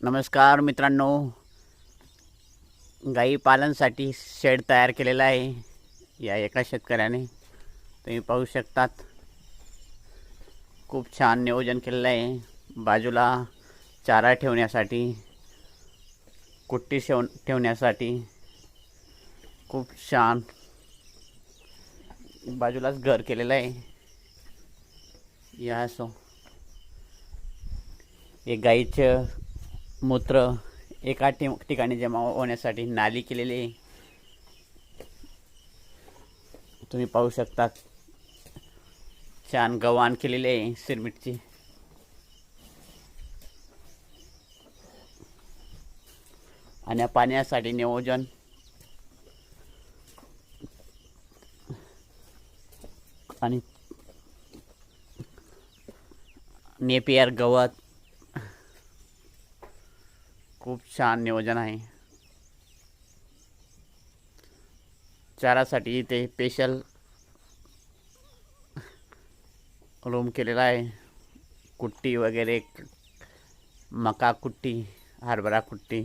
नमस्कार मित्रांनो, गाई पालनसाठी शेड तयार केलेला आहे या एका शेतकऱ्याने. तुम्ही पाहू शकतात, खूप छान नियोजन केलेलं आहे. बाजूला चारा ठेवण्यासाठी, कुट्टी ठेवण्यासाठी खूप छान बाजूलाच घर केलेलं आहे. या असो एक गाईचं मूत्र एका ठिकाणी जमा होण्यासाठी नाली केलेली आहे. तुम्ही पाहू शकता, छान गव्हाण केलेली आहे सिरमिटची. आणि पाण्यासाठी नियोजन आणि नेपियर गवत, खूप छान नियोजन आहे. चारासाठी इथे स्पेशल रूम केलेला आहे. कुट्टी वगैरे, मका कुट्टी, हरभरा कुट्टी